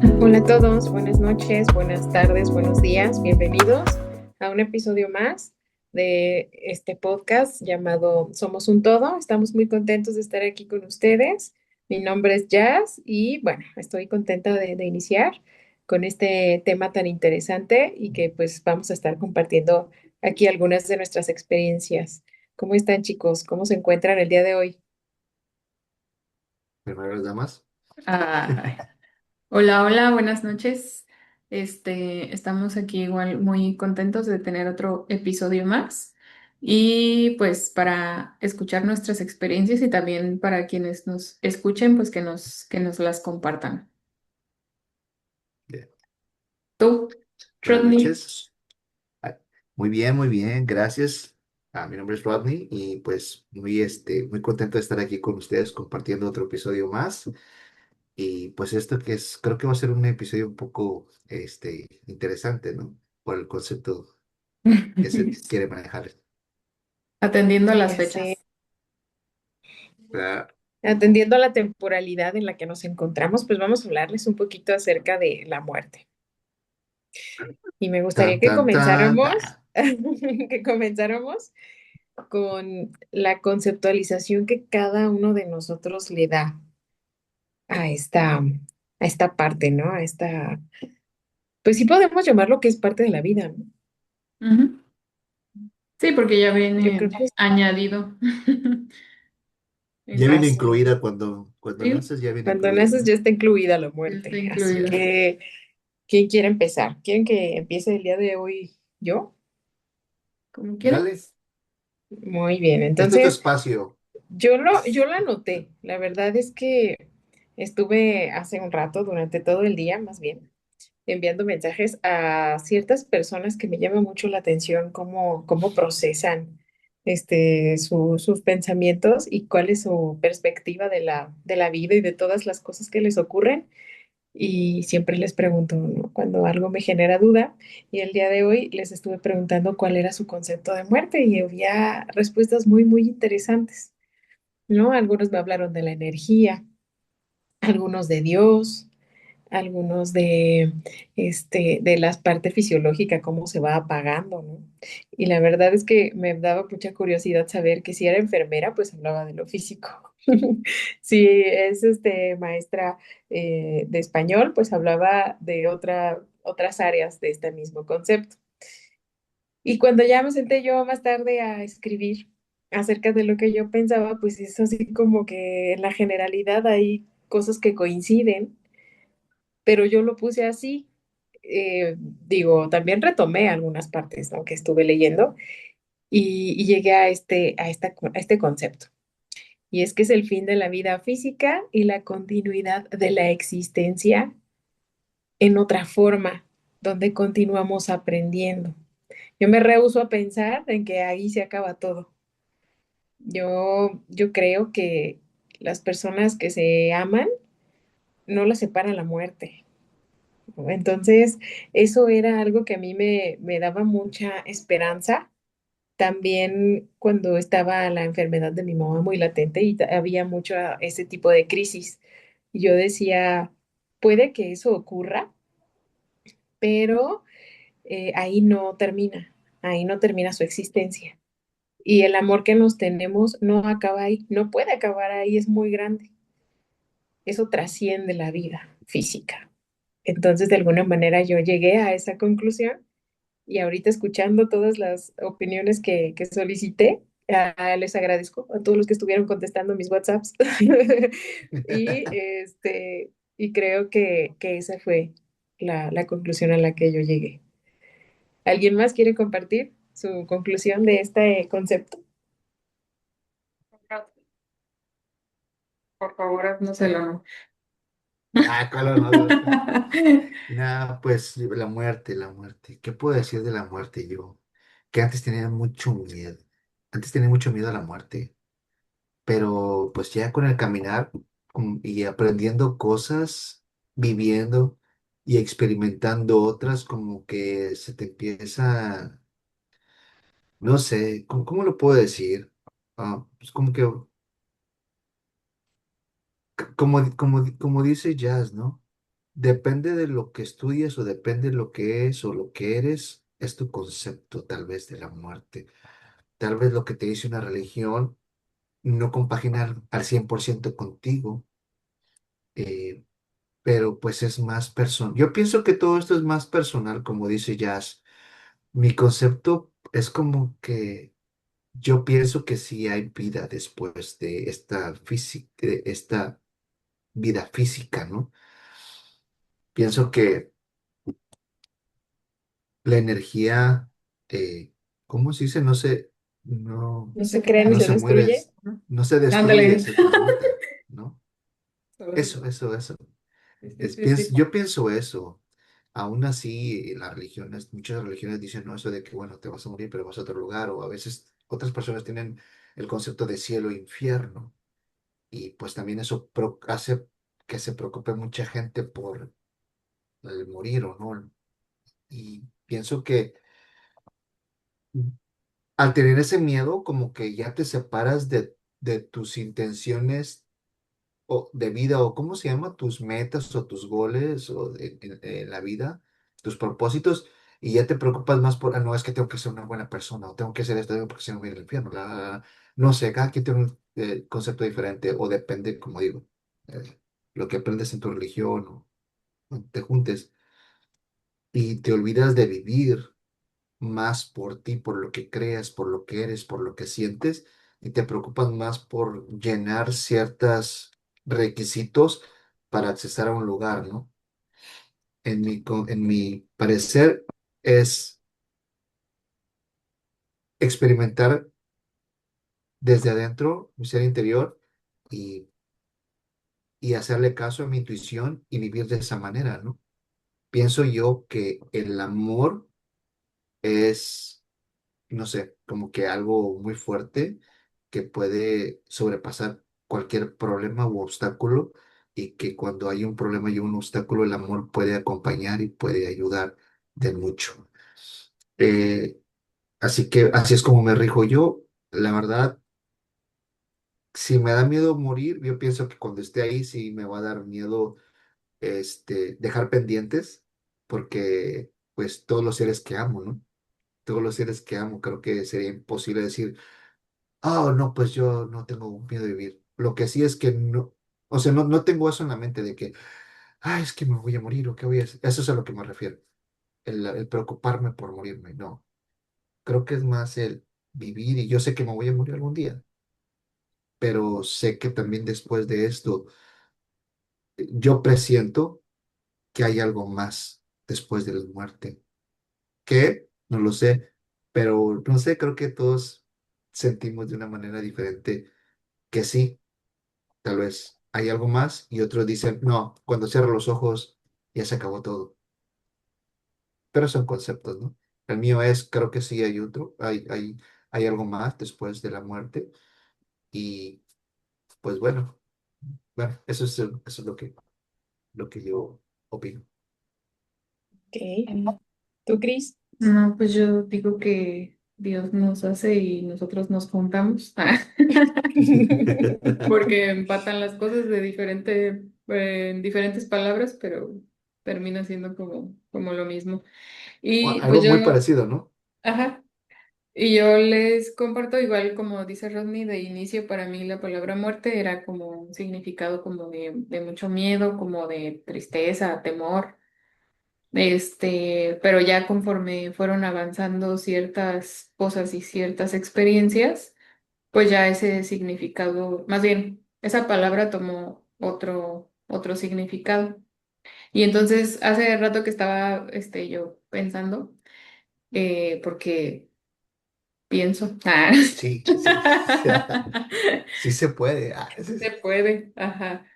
Hola a todos, buenas noches, buenas tardes, buenos días, bienvenidos a un episodio más de este podcast llamado Somos un Todo. Estamos muy contentos de estar aquí con ustedes. Mi nombre es Jazz y bueno, estoy contenta de iniciar con este tema tan interesante y que pues vamos a estar compartiendo aquí algunas de nuestras experiencias. ¿Cómo están, chicos? ¿Cómo se encuentran el día de hoy? Primero las damas. Ay, hola, hola, buenas noches. Estamos aquí igual muy contentos de tener otro episodio más y pues para escuchar nuestras experiencias y también para quienes nos escuchen, pues que nos las compartan. Bien. ¿Tú, Buenas Rodney? noches. Ah, muy bien, gracias. Mi nombre es Rodney y pues muy contento de estar aquí con ustedes compartiendo otro episodio más. Y pues esto que es, creo que va a ser un episodio un poco interesante, ¿no? Por el concepto que se quiere manejar. Atendiendo a las Ya sé. fechas. Ah, Atendiendo a la temporalidad en la que nos encontramos, pues vamos a hablarles un poquito acerca de la muerte. Y me Tan, gustaría que tan, tan. comenzáramos, que comenzáramos con la conceptualización que cada uno de nosotros le da a esta parte, ¿no? Pues sí podemos llamarlo que es parte de la vida, ¿no? Ujú. Sí, porque ya Yo creo viene que añadido. Ya viene así, Entonces, incluida cuando sí, naces, ya viene cuando incluida, naces ya ¿no? está incluida la ya está muerte. Así incluida. que, ¿quién quiere empezar? ¿Quieren que empiece el día de hoy yo? Como quieran. Dale, Muy bien, este es tu entonces espacio. yo lo anoté. La verdad es que estuve hace un rato, durante todo el día más bien, enviando mensajes a ciertas personas que me llama mucho la atención cómo procesan sus pensamientos y cuál es su perspectiva de la vida y de todas las cosas que les ocurren. Y siempre les pregunto, ¿no? Cuando algo me genera duda. Y el día de hoy les estuve preguntando cuál era su concepto de muerte y había respuestas muy, muy interesantes, ¿no? Algunos me hablaron de la energía, algunos de Dios, algunos de la parte fisiológica, cómo se va apagando, ¿no? Y la verdad es que me daba mucha curiosidad saber que si era enfermera, pues hablaba de lo físico. Si es maestra de español, pues hablaba de otras áreas de este mismo concepto. Y cuando ya me senté yo más tarde a escribir acerca de lo que yo pensaba, pues es así como que en la generalidad hay cosas que coinciden, pero yo lo puse así. Digo, también retomé algunas partes, ¿no? Que estuve leyendo y llegué a este concepto. Y es que es el fin de la vida física y la continuidad de la existencia en otra forma, donde continuamos aprendiendo. Yo me rehúso a pensar en que ahí se acaba todo. Yo creo que las personas que se aman no las separa la muerte. Entonces, eso era algo que a mí me daba mucha esperanza. También cuando estaba la enfermedad de mi mamá muy latente y había mucho ese tipo de crisis, yo decía, puede que eso ocurra, pero ahí no termina su existencia. Y el amor que nos tenemos no acaba ahí, no puede acabar ahí, es muy grande. Eso trasciende la vida física. Entonces, de alguna manera yo llegué a esa conclusión. Y ahorita escuchando todas las opiniones que solicité, les agradezco a todos los que estuvieron contestando mis WhatsApps. Y, y creo que esa fue la conclusión a la que yo llegué. ¿Alguien más quiere compartir su conclusión de este concepto? Por favor, haznos el honor. ¿Cuál honor? Nada, pues la muerte, la muerte. ¿Qué puedo decir de la muerte yo? Que antes tenía mucho miedo. Antes tenía mucho miedo a la muerte. Pero pues ya con el caminar y aprendiendo cosas, viviendo y experimentando otras, como que se te empieza, no sé, ¿cómo lo puedo decir? Pues como que, como dice Jazz, ¿no? depende de lo que estudies o depende de lo que es o lo que eres, es tu concepto tal vez de la muerte. Tal vez lo que te dice una religión no compagina al 100% contigo, eh, pero pues es más personal. Yo pienso que todo esto es más personal, como dice Jazz. Mi concepto es como que yo pienso que sí hay vida después de esta vida física, ¿no? Pienso que la energía, ¿cómo se dice? No, No se crea ni no se se muere, destruye. ¿no? no se destruye, Ándale. se transmuta, ¿no? Solo se- Eso. Sí, sí, sí, sí. Yo pienso eso. Aún así, las religiones, muchas religiones dicen, no, eso de que, bueno, te vas a morir, pero vas a otro lugar, o a veces otras personas tienen el concepto de cielo e infierno, y pues también eso hace que se preocupe mucha gente por el morir o no. Y pienso que al tener ese miedo, como que ya te separas de tus intenciones o de vida, o cómo se llama, tus metas o tus goles o en la vida, tus propósitos, y ya te preocupas más por, no, es que tengo que ser una buena persona, o tengo que hacer esto porque si no me voy al infierno. No sé, cada quien tiene un concepto diferente, o depende, como digo, lo que aprendes en tu religión, o te juntes, y te olvidas de vivir más por ti, por lo que creas, por lo que eres, por lo que sientes, y te preocupas más por llenar ciertos requisitos para accesar a un lugar, ¿no? En mi parecer es experimentar desde adentro, mi ser interior, y, y hacerle caso a mi intuición y vivir de esa manera, ¿no? Pienso yo que el amor es, no sé, como que algo muy fuerte que puede sobrepasar cualquier problema u obstáculo, y que cuando hay un problema y un obstáculo, el amor puede acompañar y puede ayudar de mucho. Eh, Así que así es como me rijo yo. La verdad, si me da miedo morir, yo pienso que cuando esté ahí sí me va a dar miedo dejar pendientes, porque pues todos los seres que amo, ¿no? Todos los seres que amo, creo que sería imposible decir, oh, no, pues yo no tengo miedo de vivir. Lo que sí es que no, o sea, no tengo eso en la mente de que, es que me voy a morir o qué voy a hacer. Eso es a lo que me refiero, el preocuparme por morirme. No, creo que es más el vivir, y yo sé que me voy a morir algún día, pero sé que también después de esto, yo presiento que hay algo más después de la muerte. ¿Qué? No lo sé, pero no sé, creo que todos sentimos de una manera diferente que sí. Tal vez hay algo más, y otros dicen, no, cuando cierro los ojos ya se acabó todo. Pero son conceptos, ¿no? El mío es, creo que sí hay otro, hay algo más después de la muerte, y pues bueno, eso es lo que yo opino. Ok. ¿Tú, Cris? No, pues yo digo que Dios nos hace y nosotros nos juntamos, porque empatan las cosas de en diferentes palabras, pero termina siendo como lo mismo. O Y pues algo muy yo, parecido, ¿no? ajá, y yo les comparto igual como dice Rodney, de inicio para mí la palabra muerte era como un significado como de mucho miedo, como de tristeza, temor. Pero ya conforme fueron avanzando ciertas cosas y ciertas experiencias, pues ya ese significado, más bien, esa palabra tomó otro significado. Y entonces, hace rato que estaba, yo pensando, porque pienso, Sí. Sí se puede. se puede, ajá.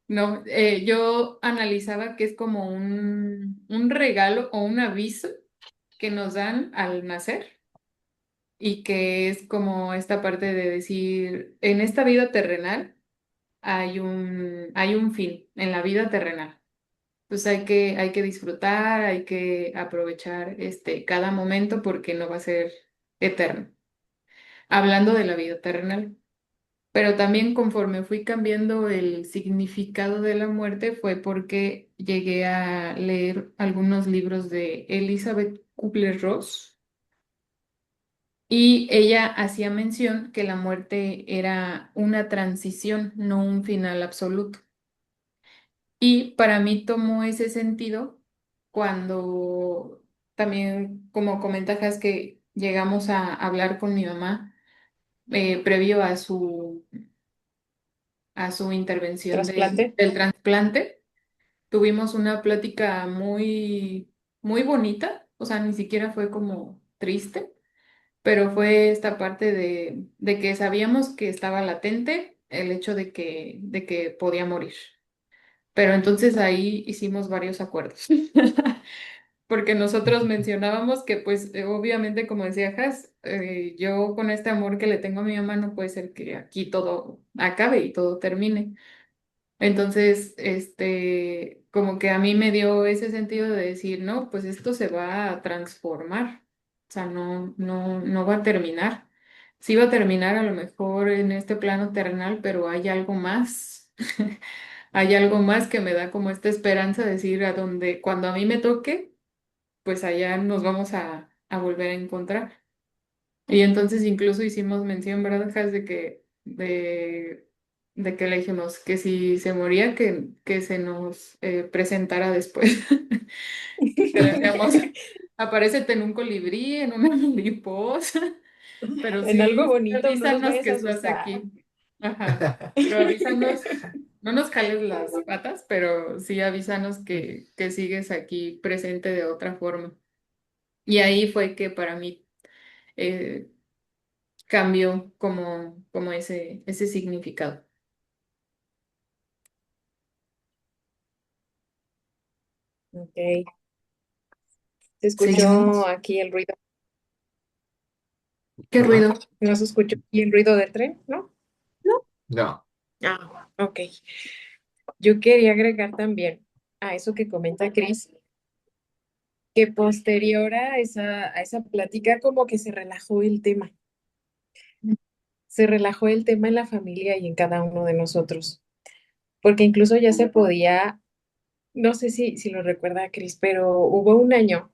No, yo analizaba que es como un regalo o un aviso que nos dan al nacer y que es como esta parte de decir, en esta vida terrenal hay un fin, en la vida terrenal. Pues hay que disfrutar, hay que aprovechar cada momento porque no va a ser eterno. Hablando de la vida terrenal. pero también conforme fui cambiando el significado de la muerte fue porque llegué a leer algunos libros de Elizabeth Kubler-Ross y ella hacía mención que la muerte era una transición, no un final absoluto. Y para mí tomó ese sentido cuando también, como comentas, que llegamos a hablar con mi mamá previo a su intervención Trasplante. del trasplante. Tuvimos una plática muy, muy bonita, o sea, ni siquiera fue como triste, pero fue esta parte de que sabíamos que estaba latente el hecho de que podía morir. Pero entonces ahí hicimos varios acuerdos, porque nosotros mencionábamos que pues obviamente como decía Has, yo con este amor que le tengo a mi mamá no puede ser que aquí todo acabe y todo termine. Entonces, como que a mí me dio ese sentido de decir, no, pues esto se va a transformar, o sea, no va a terminar. Sí va a terminar a lo mejor en este plano terrenal, pero hay algo más, hay algo más que me da como esta esperanza de decir a donde, cuando a mí me toque, pues allá nos vamos a volver a encontrar. Y entonces incluso hicimos mención, ¿verdad, Jas? De que le dijimos que si se moría, que se nos presentara después. Que le decíamos, aparécete en un colibrí, en una mariposa, pero En algo sí bonito, no nos avísanos vayas que a estás asustar. aquí. Ajá, pero avísanos, no nos jales las patas, pero sí avísanos que sigues aquí presente de otra forma. Y ahí fue que para mí eh, cambió como ese significado. Ok, se escuchó Seguimos. aquí el ruido. ¿Qué ¿Perdón? ruido? ¿No se escuchó aquí el ruido del tren? ¿No? No. No. Ah, ok. Yo quería agregar también a eso que comenta Cris, que posterior a esa plática como que se relajó el tema. Se relajó el tema en la familia y en cada uno de nosotros, porque incluso ya se podía, no sé si lo recuerda Cris, pero hubo un año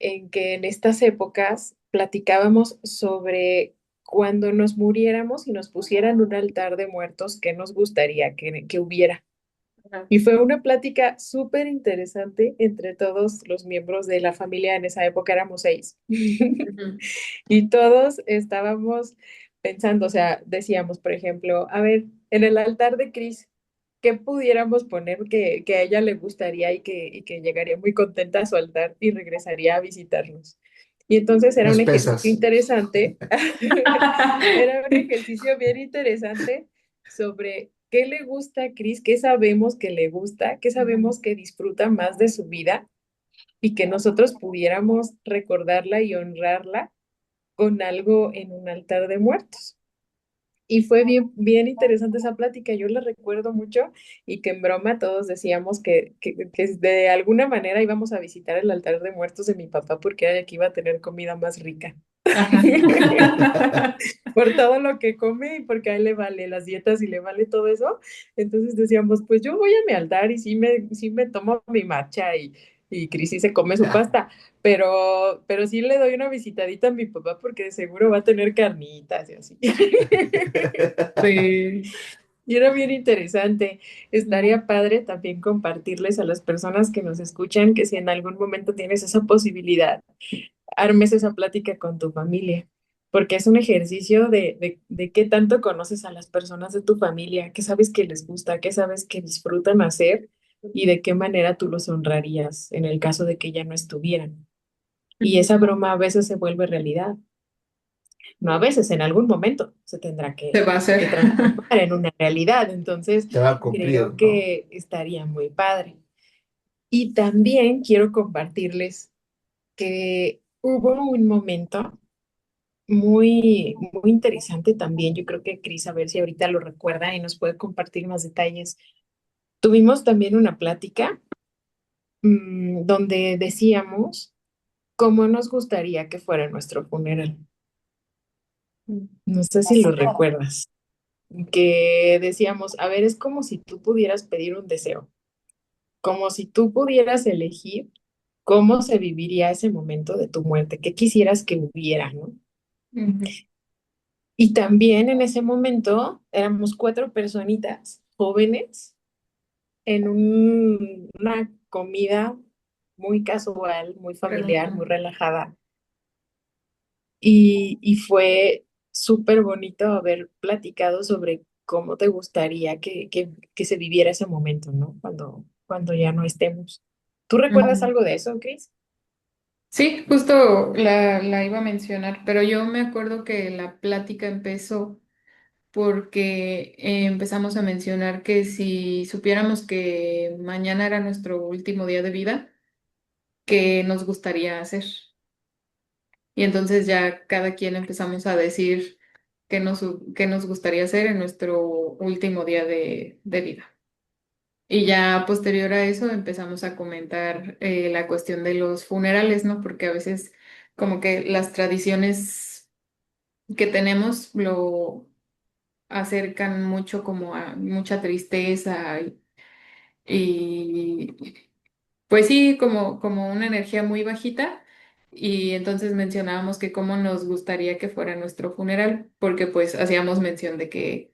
en que en estas épocas platicábamos sobre cuando nos muriéramos y nos pusieran un altar de muertos, ¿qué nos gustaría que hubiera? Ajá. Y fue una plática súper interesante entre todos los miembros de la familia. En esa época éramos 6. Ujú. Y todos estábamos pensando, o sea, decíamos, por ejemplo, a ver, en el altar de Cris, ¿qué pudiéramos poner que a ella le gustaría y que llegaría muy contenta a su altar y regresaría a visitarnos? Y entonces era Unas un ejercicio pesas. interesante, era un ejercicio bien interesante sobre qué le gusta a Cris, qué sabemos que le gusta, qué sabemos que disfruta más de su vida y que nosotros pudiéramos recordarla y honrarla con algo en un altar de muertos. Y fue bien interesante esa plática, yo la recuerdo mucho y que en broma todos decíamos que de alguna manera íbamos a visitar el altar de muertos de mi papá porque era el que iba a tener comida más rica. Ajá. Por todo lo que come y porque a él le vale las dietas y le vale todo eso. Entonces decíamos, pues yo voy a mi altar y sí me tomo mi matcha y Cris sí se come su pasta, pero sí le doy una visitadita a mi papá porque de seguro va a tener carnitas y así. Sí. Y era bien interesante. Estaría padre también compartirles a las personas que nos escuchan que si en algún momento tienes esa posibilidad, armes esa plática con tu familia, porque es un ejercicio de qué tanto conoces a las personas de tu familia, qué sabes que les gusta, qué sabes que disfrutan hacer y de qué manera tú los honrarías en el caso de que ya no estuvieran. Y esa broma a veces se vuelve realidad, no a veces, en algún momento se tendrá Se va a hacer. que transformar en una realidad, entonces Se va a cumplir, creo ¿no? que estaría muy padre. Y también quiero compartirles que hubo un momento muy interesante también. Yo creo que Cris, a ver si ahorita lo recuerda y nos puede compartir más detalles. Tuvimos también una plática donde decíamos cómo nos gustaría que fuera nuestro funeral. No sé si lo recuerdas. que decíamos, a ver, es como si tú pudieras pedir un deseo, como si tú pudieras elegir cómo se viviría ese momento de tu muerte, qué quisieras que hubiera, ¿no? Ujú. Y también en ese momento éramos cuatro personitas jóvenes en una comida muy casual, muy familiar, muy Relajado. relajada. Y fue súper bonito haber platicado sobre cómo te gustaría que se viviera ese momento, ¿no? Cuando ya no estemos. ¿Tú recuerdas Ujú. algo de eso, Chris? Sí, justo la iba a mencionar, pero yo me acuerdo que la plática empezó porque empezamos a mencionar que si supiéramos que mañana era nuestro último día de vida, ¿qué nos gustaría hacer? Y entonces ya cada quien empezamos a decir qué nos gustaría hacer en nuestro último día de vida. Y ya posterior a eso empezamos a comentar la cuestión de los funerales, ¿no? Porque a veces como que las tradiciones que tenemos lo acercan mucho como a mucha tristeza y pues sí, como una energía muy bajita. Y entonces mencionábamos que cómo nos gustaría que fuera nuestro funeral, porque pues hacíamos mención de que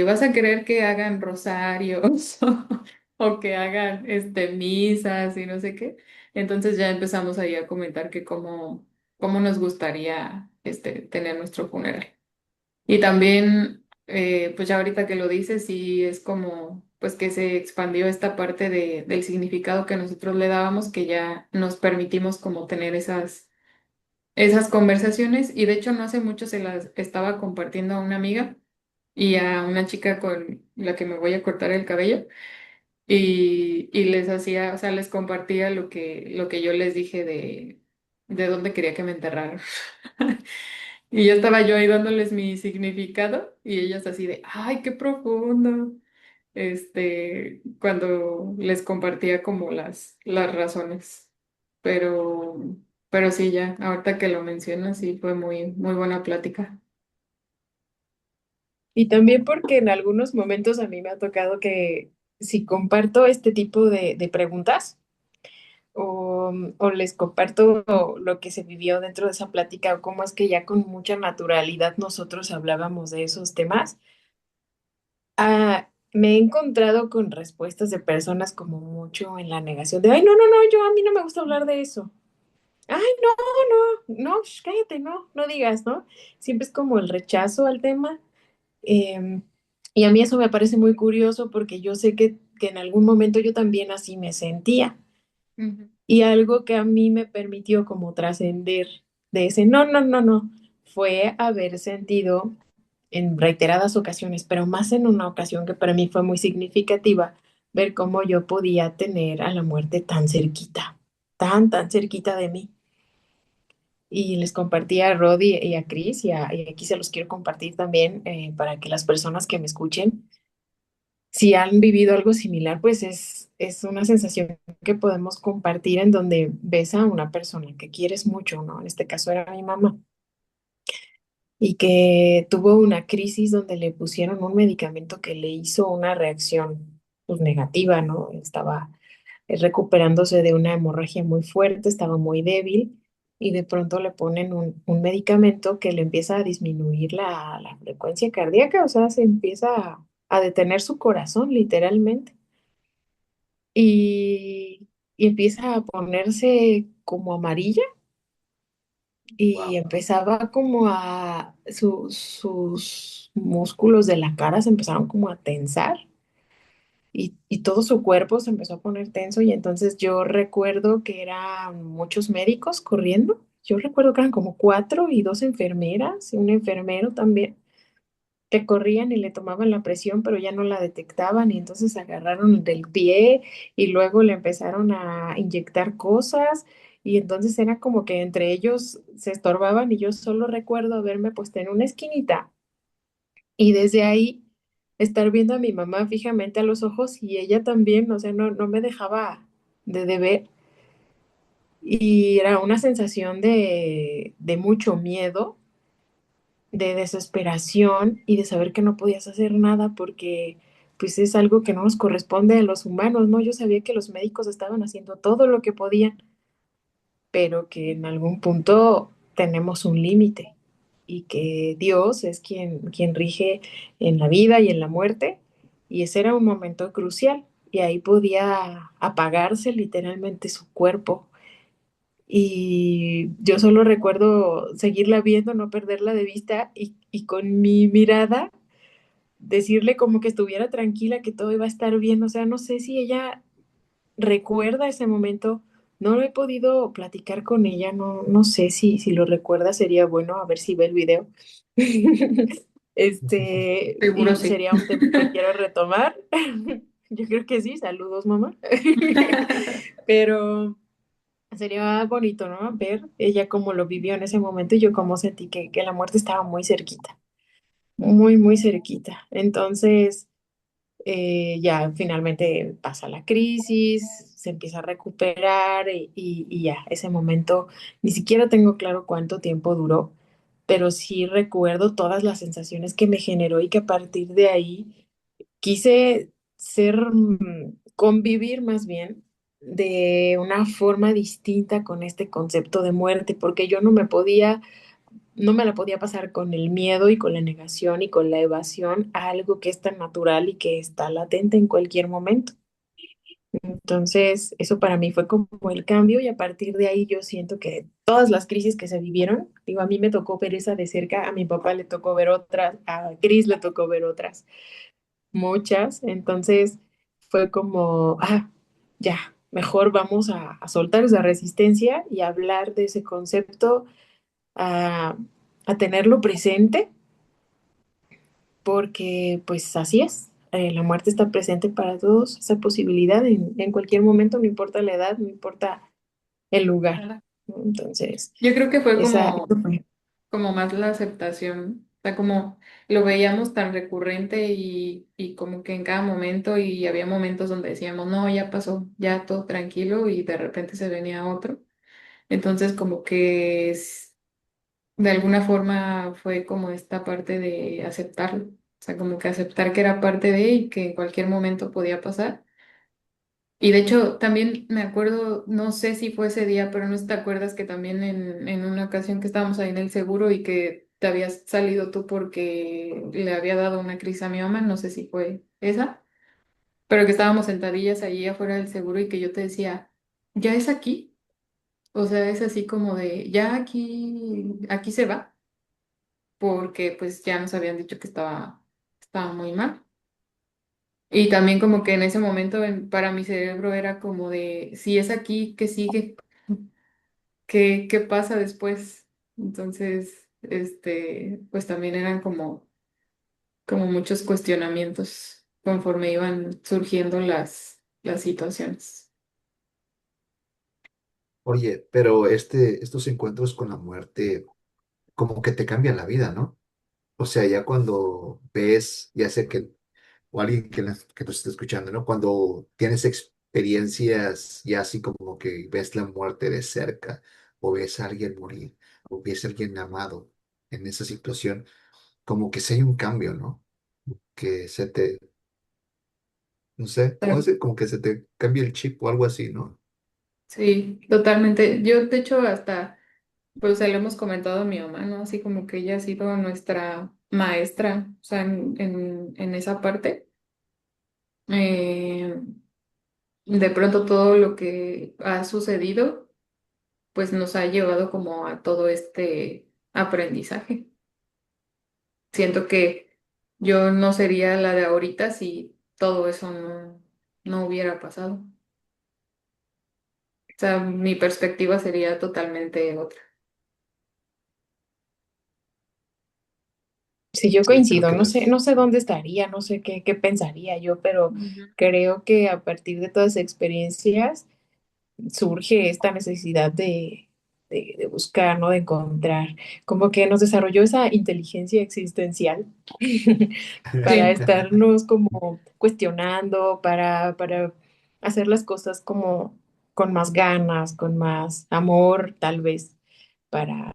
vas a querer que hagan rosarios o que hagan misas y no sé qué. Entonces ya empezamos ahí a comentar que cómo nos gustaría tener nuestro funeral. Y también, pues ya ahorita que lo dices, sí es como, pues que se expandió esta parte del significado que nosotros le dábamos, que ya nos permitimos como tener esas conversaciones. Y de hecho no hace mucho se las estaba compartiendo a una amiga y a una chica con la que me voy a cortar el cabello. Y les hacía, o sea, les compartía lo que yo les dije de dónde quería que me enterraran. Y yo estaba yo ahí dándoles mi significado y ellas así de, ay, qué profundo. Cuando les compartía como las razones. Pero, pero sí, ya, ahorita que lo mencionas, sí fue muy, muy buena plática. Y también porque en algunos momentos a mí me ha tocado que si comparto este tipo de preguntas o les comparto lo que se vivió dentro de esa plática o cómo es que ya con mucha naturalidad nosotros hablábamos de esos temas, me he encontrado con respuestas de personas como mucho en la negación de, ay, no, no, no, yo a mí no me gusta hablar de eso. Ay, no, no, no, cállate, no, no digas, ¿no? Siempre es como el rechazo al tema. em, y a mí eso me parece muy curioso porque yo sé que en algún momento yo también así me sentía. Ujú, Y algo que a mí me permitió como trascender de ese no, no, no, no, fue haber sentido en reiteradas ocasiones, pero más en una ocasión que para mí fue muy significativa, ver cómo yo podía tener a la muerte tan cerquita, tan cerquita de mí. Y les compartí a Rod y a Chris y aquí se los quiero compartir también para que las personas que me escuchen, si han vivido algo similar, pues es una sensación que podemos compartir en donde ves a una persona que quieres mucho, ¿no? En este caso era mi mamá, y que tuvo una crisis donde le pusieron un medicamento que le hizo una reacción pues negativa, ¿no? Estaba recuperándose de una hemorragia muy fuerte, estaba muy débil y de pronto le ponen un medicamento que le empieza a disminuir la frecuencia cardíaca, o sea, se empieza a detener su corazón literalmente y empieza a ponerse como amarilla y Wow. empezaba como sus músculos de la cara se empezaron como a tensar y todo su cuerpo se empezó a poner tenso y entonces yo recuerdo que eran muchos médicos corriendo. Yo recuerdo que eran como cuatro y dos enfermeras y un enfermero también que corrían y le tomaban la presión, pero ya no la detectaban y entonces se agarraron del pie y luego le empezaron a inyectar cosas y entonces era como que entre ellos se estorbaban y yo solo recuerdo haberme puesto en una esquinita y desde ahí estar viendo a mi mamá fijamente a los ojos y ella también, o sea, no me dejaba de ver y era una sensación de mucho miedo de desesperación y de saber que no podías hacer nada porque pues es algo que no nos corresponde a los humanos, ¿no? Yo sabía que los médicos estaban haciendo todo lo que podían, pero que en algún punto tenemos un límite y que Dios es quien rige en la vida y en la muerte, y ese era un momento crucial, y ahí podía apagarse literalmente su cuerpo. Y yo solo recuerdo seguirla viendo, no perderla de vista y con mi mirada decirle como que estuviera tranquila, que todo iba a estar bien. O sea, no sé si ella recuerda ese momento. No lo he podido platicar con ella, no sé si lo recuerda, sería bueno a ver si ve el video. Seguro Y sí. sería un tema que quiero retomar. Yo creo que sí, saludos, mamá. Pero sería bonito, ¿no? Ver ella cómo lo vivió en ese momento y yo cómo sentí que la muerte estaba muy cerquita, muy, muy cerquita. Entonces, ya finalmente pasa la crisis, se empieza a recuperar y ya, ese momento, ni siquiera tengo claro cuánto tiempo duró, pero sí recuerdo todas las sensaciones que me generó y que a partir de ahí quise convivir más bien de una forma distinta con este concepto de muerte, porque yo no me la podía pasar con el miedo y con la negación y con la evasión a algo que es tan natural y que está latente en cualquier momento. Entonces, eso para mí fue como el cambio y a partir de ahí yo siento que todas las crisis que se vivieron, digo, a mí me tocó ver esa de cerca, a mi papá le tocó ver otras, a Cris le tocó ver otras, muchas. Entonces, fue como, ya, mejor vamos a soltar esa resistencia y hablar de ese concepto, a, a tenerlo presente porque pues así es. La muerte está presente para todos, esa posibilidad en cualquier momento, no importa la edad, no importa el lugar, Nada. ¿no? Entonces, Yo creo que fue eso fue. como más la aceptación, o sea, como lo veíamos tan recurrente y como que en cada momento y había momentos donde decíamos, no, ya pasó, ya todo tranquilo y de repente se venía otro. Entonces como que de alguna forma fue como esta parte de aceptarlo, o sea, como que aceptar que era parte de y que en cualquier momento podía pasar. Y de hecho, también me acuerdo, no sé si fue ese día, pero no sé si te acuerdas que también en una ocasión que estábamos ahí en el seguro y que te habías salido tú porque le había dado una crisis a mi mamá, no sé si fue esa, pero que estábamos sentadillas allí afuera del seguro y que yo te decía, ¿ya es aquí? O sea, es así como de, ya aquí se va, porque pues ya nos habían dicho que estaba muy mal. Y también como que en ese momento para mi cerebro era como de, si es aquí, ¿qué sigue? ¿Qué pasa después? Entonces, pues también eran como muchos cuestionamientos conforme iban surgiendo las situaciones. Oye, pero estos encuentros con la muerte como que te cambian la vida, ¿no? O sea, ya cuando ves, ya sé que, o alguien que nos esté escuchando, ¿no? Cuando tienes experiencias ya así como que ves la muerte de cerca, o ves a alguien morir, o ves a alguien amado en esa situación, como que sí hay un cambio, ¿no? Que se te, no sé, ¿cómo Pero es? Como que se te cambia el chip o algo así, ¿no? sí, totalmente. Yo, de hecho, hasta, pues se lo hemos comentado a mi mamá, ¿no? Así como que ella ha sido nuestra maestra, o sea, en esa parte. Eh, de pronto todo lo que ha sucedido, pues nos ha llevado como a todo este aprendizaje. Siento que yo no sería la de ahorita si todo eso no hubiera pasado. O sea, mi perspectiva sería totalmente otra. Sí, yo Sí, creo coincido, que las... no sé dónde estaría, no sé qué pensaría yo, pero Ujú. creo que a partir de todas esas experiencias surge esta necesidad de buscar, ¿no? De encontrar, como que nos desarrolló esa inteligencia existencial para Sí, estarnos como cuestionando, para hacer las cosas como con más ganas, con más amor, tal vez, para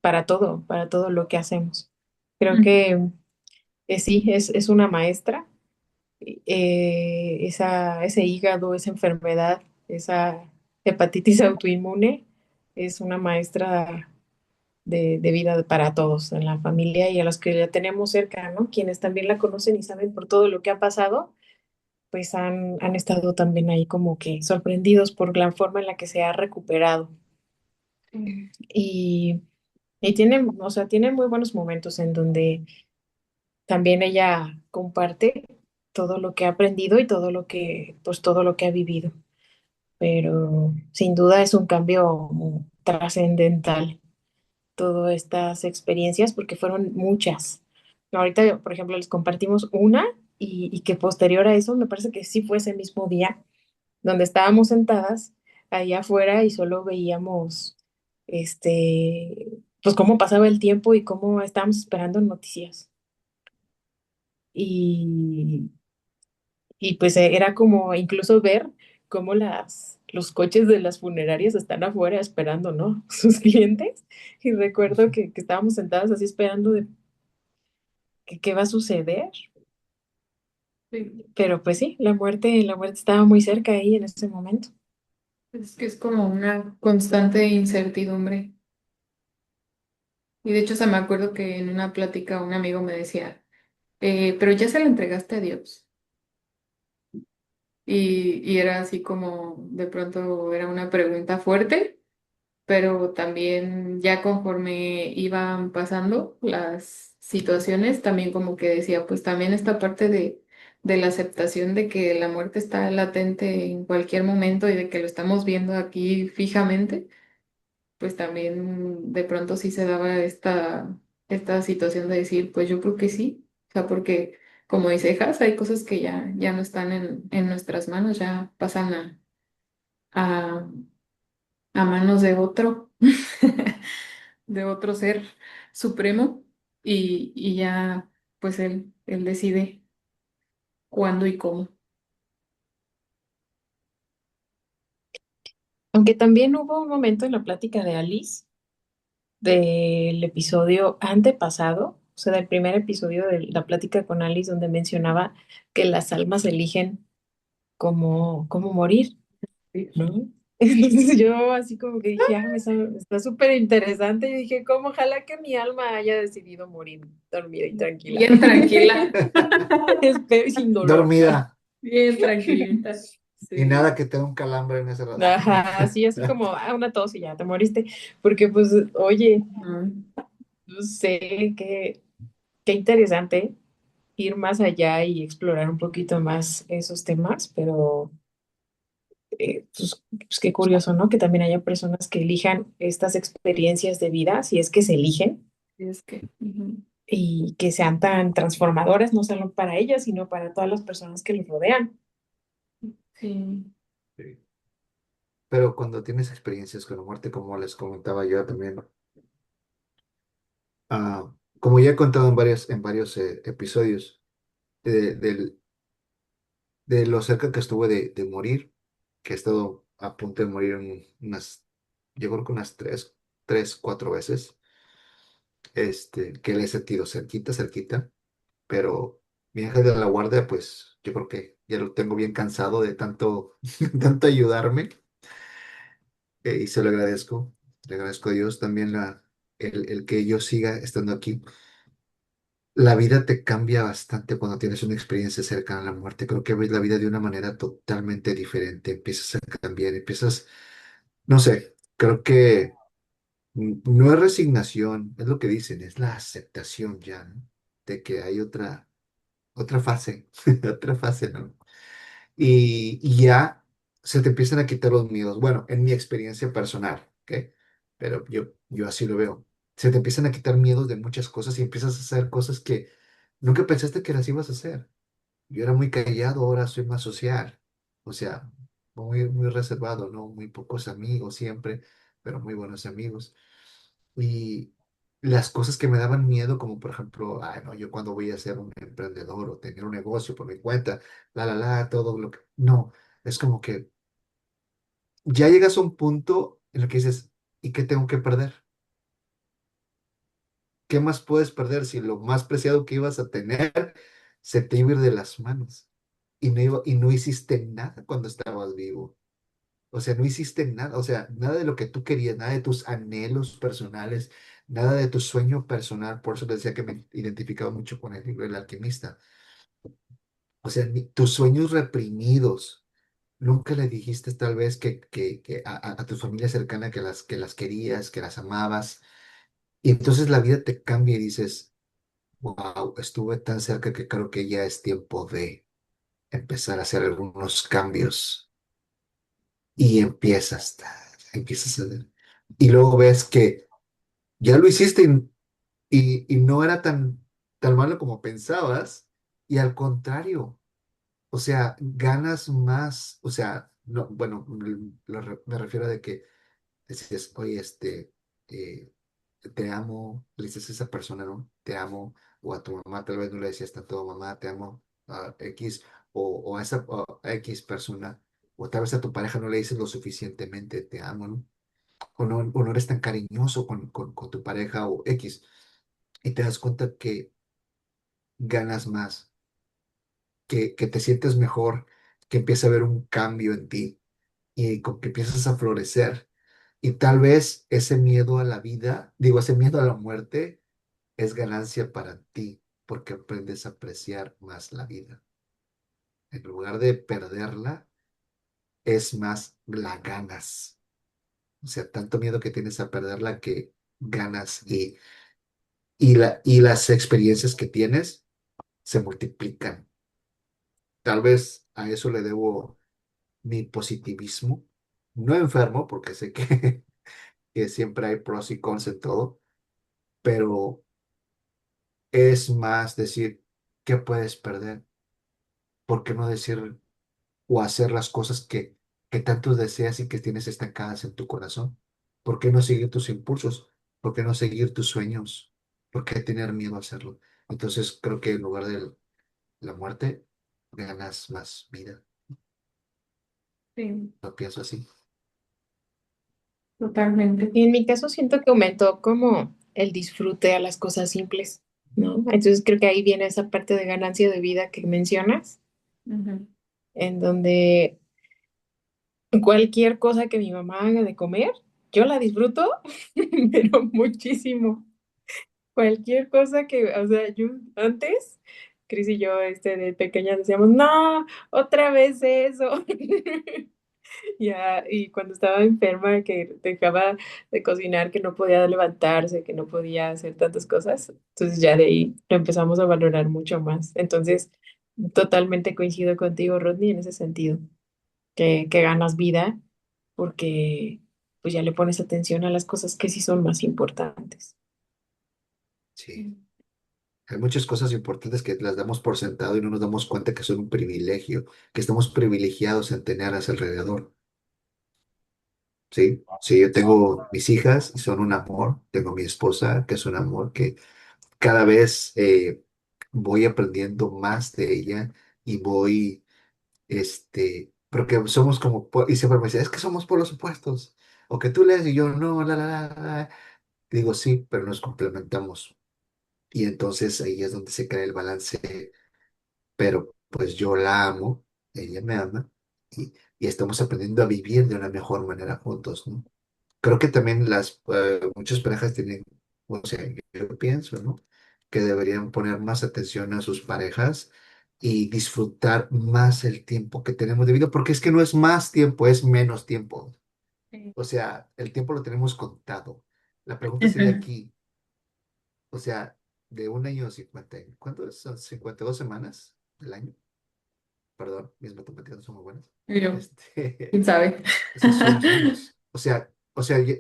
para todo lo que hacemos. Creo Ujú. que sí, es una maestra, ese hígado, esa enfermedad, esa hepatitis autoinmune, es una maestra de vida para todos en la familia y a los que la tenemos cerca, ¿no? Quienes también la conocen y saben por todo lo que ha pasado, pues han estado también ahí como que sorprendidos por la forma en la que se ha recuperado. Sí, Y, y tiene, o sea, tiene muy buenos momentos en donde también ella comparte todo lo que ha aprendido y todo lo que, pues todo lo que ha vivido. Pero sin duda es un cambio trascendental todas estas experiencias porque fueron muchas. Ahorita, por ejemplo, les compartimos una y que posterior a eso, me parece que sí fue ese mismo día donde estábamos sentadas ahí afuera y solo veíamos, pues cómo pasaba el tiempo y cómo estábamos esperando noticias. Y, y pues era como incluso ver cómo los coches de las funerarias están afuera esperando, ¿no? Sus clientes. Y recuerdo que estábamos sentadas así esperando de que qué va a suceder. sí. Pero pues sí, la muerte estaba muy cerca ahí en ese momento. Es que es como una constante incertidumbre. Y de hecho, se me acuerdo que en una plática un amigo me decía, pero ya se la entregaste a Dios. Y era así como, de pronto era una pregunta fuerte, pero también ya conforme iban pasando las situaciones, también como que decía, pues también esta parte de la aceptación de que la muerte está latente en cualquier momento y de que lo estamos viendo aquí fijamente, pues también de pronto sí se daba esta situación de decir, pues yo creo que sí, o sea, porque como dice Jas, hay cosas que ya no están en nuestras manos, ya pasan a, a manos de otro, de otro ser supremo, y ya pues él decide cuándo y cómo. Aunque también hubo un momento en la plática de Alice del episodio antepasado, o sea, del primer episodio de la plática con Alice, donde mencionaba que las almas eligen cómo morir, ¿no? Entonces yo así como que dije, ah, está súper interesante. Y dije, cómo ojalá que mi alma haya decidido morir dormida y tranquila. Bien tranquila, Espero y sin dolor. Dormida bien tranquilita. y Sí. nada que te dé un calambre en ese rato. Ajá, así como, una tos y ya te moriste. Porque pues, oye, Mm, no sé, qué interesante ir más allá y explorar un poquito más esos temas, pero pues qué curioso, ¿no? Que también haya personas que elijan estas experiencias de vida, si es que se eligen, sí, es que, ujú, y que sean tan transformadoras, no solo para ellas, sino para todas las personas que los rodean. sí, Sí. Pero cuando tienes experiencias con la muerte, como les comentaba yo también, como ya he contado en varios episodios, del de lo cerca que estuve de morir, que he estado a punto de morir yo creo que unas tres, cuatro veces, que le he sentido cerquita, cerquita, pero mi ángel de la guardia, pues yo creo que ya lo tengo bien cansado de tanto, tanto ayudarme, y se lo agradezco. Le agradezco a Dios también el que yo siga estando aquí. La vida te cambia bastante cuando tienes una experiencia cercana a la muerte. Creo que ves la vida de una manera totalmente diferente. Empiezas a cambiar, no sé, creo que no es resignación, es lo que dicen, es la aceptación ya, ¿no? De que hay otra fase, otra fase, ¿no? Y ya se te empiezan a quitar los miedos. Bueno, en mi experiencia personal, ¿ok? Pero yo así lo veo. Se te empiezan a quitar miedos de muchas cosas y empiezas a hacer cosas que nunca pensaste que las ibas a hacer. Yo era muy callado, ahora soy más social. O sea, muy, muy reservado, ¿no? Muy pocos amigos siempre, pero muy buenos amigos. Y las cosas que me daban miedo, como por ejemplo, ay, no, yo cuando voy a ser un emprendedor o tener un negocio por mi cuenta, todo lo que... No, es como que ya llegas a un punto en el que dices, ¿y qué tengo que perder? ¿qué más puedes perder si lo más preciado que ibas a tener se te iba a ir de las manos? Y no hiciste nada cuando estabas vivo. O sea, no hiciste nada, o sea, nada de lo que tú querías, nada de tus anhelos personales, nada de tu sueño personal. Por eso te decía que me identificaba mucho con el libro El Alquimista. O sea, tus sueños reprimidos. Nunca le dijiste tal vez que a tu familia cercana que las querías, que las amabas. Y entonces la vida te cambia y dices, wow, estuve tan cerca que creo que ya es tiempo de empezar a hacer algunos cambios. Y empiezas a ver. Y luego ves que ya lo hiciste y no era tan malo como pensabas. Y al contrario, o sea, ganas más. O sea, no, bueno, me refiero a de que decías, oye, eh, te amo, le dices a esa persona, ¿no? Te amo, o a tu mamá, tal vez no le decías tanto, mamá, te amo, a X, o a esa a X persona, o tal vez a tu pareja no le dices lo suficientemente, te amo, ¿no? O no eres tan cariñoso con tu pareja o X, y te das cuenta que ganas más, que te sientes mejor, que empieza a haber un cambio en ti y con que empiezas a florecer. Y tal vez ese miedo a la vida, digo, ese miedo a la muerte, es ganancia para ti, porque aprendes a apreciar más la vida. En lugar de perderla, es más la ganas. O sea, tanto miedo que tienes a perderla que ganas y las experiencias que tienes se multiplican. Tal vez a eso le debo mi positivismo. No enfermo, porque sé que, que siempre hay pros y cons en todo, pero es más decir, ¿qué puedes perder? ¿Por qué no decir o hacer las cosas que tanto deseas y que tienes estancadas en tu corazón? ¿Por qué no seguir tus impulsos? ¿Por qué no seguir tus sueños? ¿Por qué tener miedo a hacerlo? Entonces creo que en lugar de la muerte, ganas más vida. Sí, Lo pienso así. totalmente. Y en mi caso siento que aumentó como el disfrute a las cosas simples, ¿no? Entonces creo que ahí viene esa parte de ganancia de vida que mencionas, Ujú. en donde cualquier cosa que mi mamá haga de comer, yo la disfruto, pero muchísimo. Cualquier cosa que, o sea, yo antes, Cris y yo, de pequeña decíamos, no, otra vez eso. Ya, y cuando estaba enferma, que dejaba de cocinar, que no podía levantarse, que no podía hacer tantas cosas, entonces ya de ahí lo empezamos a valorar mucho más. Entonces, totalmente coincido contigo, Rodney, en ese sentido, que ganas vida porque pues ya le pones atención a las cosas que sí son más importantes. Sí. Hay muchas cosas importantes que las damos por sentado y no nos damos cuenta que son un privilegio, que estamos privilegiados en tener a su alrededor. Sí, sí, yo tengo mis hijas y son un amor. Tengo mi esposa, que es un amor, que cada vez voy aprendiendo más de ella y voy, porque somos como, y siempre me dice, es que somos por los opuestos. O que tú lees y yo, no, la. Digo, sí, pero nos complementamos. Y entonces ahí es donde se crea el balance, pero pues yo la amo, ella me ama y estamos aprendiendo a vivir de una mejor manera juntos, ¿no? Creo que también muchas parejas tienen, o sea, yo pienso, ¿no? Que deberían poner más atención a sus parejas y disfrutar más el tiempo que tenemos de vida, porque es que no es más tiempo, es menos tiempo. Sí. O sea, el tiempo lo tenemos contado. La pregunta sería Ujú. aquí, o sea, de un año 50, ¿cuánto es? Son 52 semanas del año. Perdón, mis matemáticas no son muy buenas. Y yo, Este, quién sabe. o sea, son menos. O sea,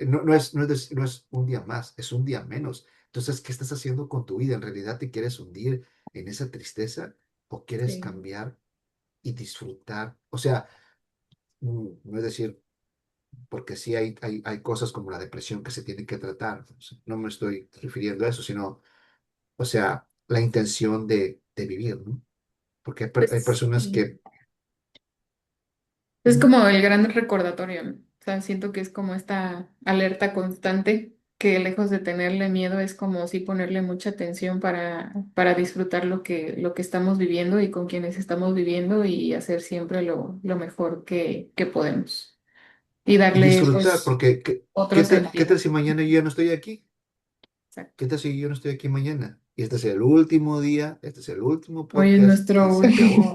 no es un día más, es un día menos. Entonces, ¿qué estás haciendo con tu vida? ¿En realidad te quieres hundir en esa tristeza o quieres Sí. cambiar y disfrutar? O sea, no es decir, porque sí hay cosas como la depresión que se tienen que tratar. O sea, no me estoy refiriendo a eso, sino, o sea, la intención de vivir, ¿no? Porque hay Pues, personas sí. que... Es como el gran recordatorio, ¿no? O sea, siento que es como esta alerta constante que lejos de tenerle miedo es como sí ponerle mucha atención para disfrutar lo que estamos viviendo y con quienes estamos viviendo y hacer siempre lo mejor que podemos y Y darle disfrutar, pues porque otro qué tal sentido. si mañana yo ya no estoy aquí? Exacto. ¿Qué tal si yo no estoy aquí mañana? Y este es el último día, este es el último Hoy es podcast y nuestro se último. acabó.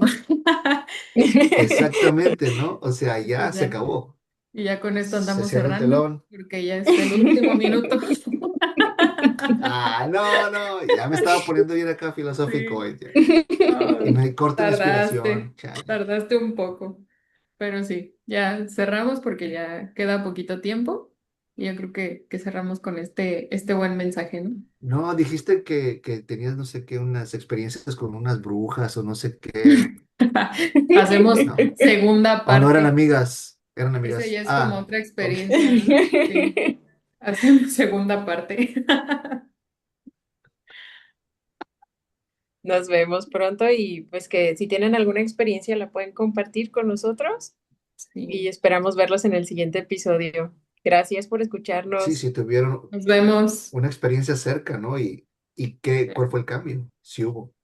Exactamente, ¿no? O sea, Y pues ya se ya. acabó. Y ya con esto Se andamos cierra el cerrando telón. porque ya es el último minuto. Ah, no, no, ya me estaba poniendo bien acá filosófico Sí. hoy, ya. Y Ay, me corta la inspiración, tardaste, chale. tardaste un poco, pero sí, ya cerramos porque ya queda poquito tiempo y yo creo que cerramos con este buen mensaje, ¿no? No, dijiste que tenías no sé qué, unas experiencias con unas brujas o no sé qué. Hacemos No. segunda O no eran parte. amigas, eran Esa amigas. ya es como Ah, otra ok. experiencia, ¿no? Sí, hacemos segunda parte. Nos vemos pronto y pues que si tienen alguna experiencia la pueden compartir con nosotros y Sí, esperamos verlos en el siguiente episodio. Gracias por Sí, escucharnos. si tuvieron nos vemos. una experiencia cerca, ¿no? ¿Cuál fue el cambio? Si hubo.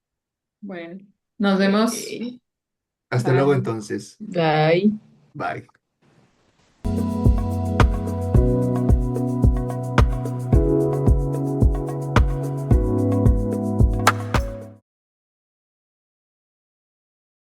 Bueno, nos vemos. Ok. Hasta luego Bye. entonces. Bye. Bye.